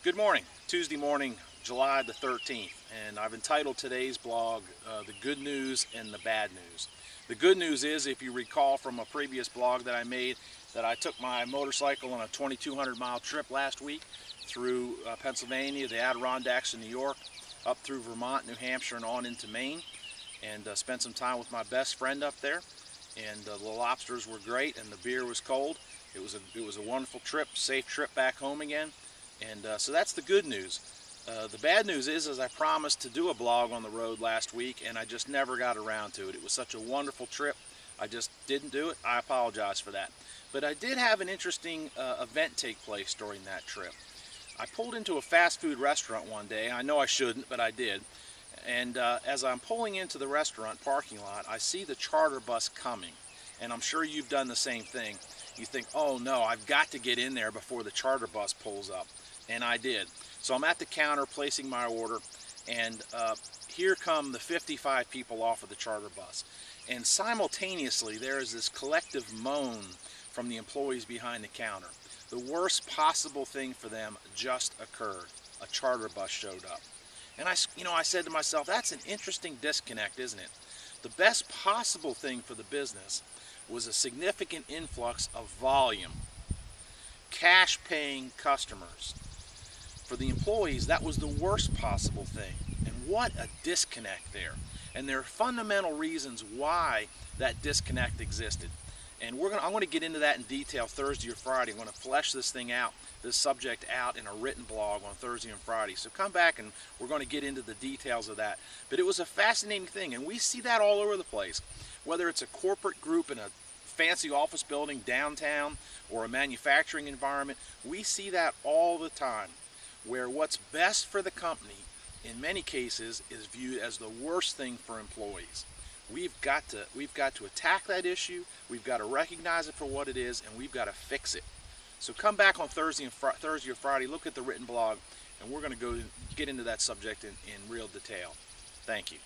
Good morning, Tuesday morning, July the 13th, and I've entitled today's blog, The Good News and the Bad News. The good news is, if you recall from a previous blog that I made, that I took my motorcycle on a 2,200 mile trip last week through Pennsylvania, the Adirondacks in New York, up through Vermont, New Hampshire, and on into Maine, and spent some time with my best friend up there. And the lobsters were great, and the beer was cold. It was a wonderful trip, safe trip back home again. And so that's the good news. The bad news is I promised to do a blog on the road last week, and I just never got around to it. It was such a wonderful trip. I just didn't do it. I apologize for that. But I did have an interesting event take place during that trip. I pulled into a fast food restaurant one day. I know I shouldn't, but I did. And as I'm pulling into the restaurant parking lot, I see the charter bus coming. And I'm sure you've done the same thing. You think, oh no, I've got to get in there before the charter bus pulls up. And I did. So I'm at the counter placing my order, and here come the 55 people off of the charter bus. And simultaneously, there is this collective moan from the employees behind the counter. The worst possible thing for them just occurred. A charter bus showed up. And I said to myself, that's an interesting disconnect, isn't it? The best possible thing for the business was a significant influx of volume, cash-paying customers. For the employees, that was the worst possible thing. And what a disconnect there. And there are fundamental reasons why that disconnect existed. And I'm going to get into that in detail Thursday or Friday. I'm going to flesh this thing out, this subject out in a written blog on Thursday and Friday. So come back and we're going to get into the details of that. But it was a fascinating thing, and we see that all over the place. Whether it's a corporate group in a fancy office building downtown or a manufacturing environment, we see that all the time, where what's best for the company in many cases is viewed as the worst thing for employees. We've got to attack that issue. We've got to recognize it for what it is, and we've got to fix it. So come back on Thursday or Friday, look at the written blog, and we're going to go get into that subject in real detail. Thank you.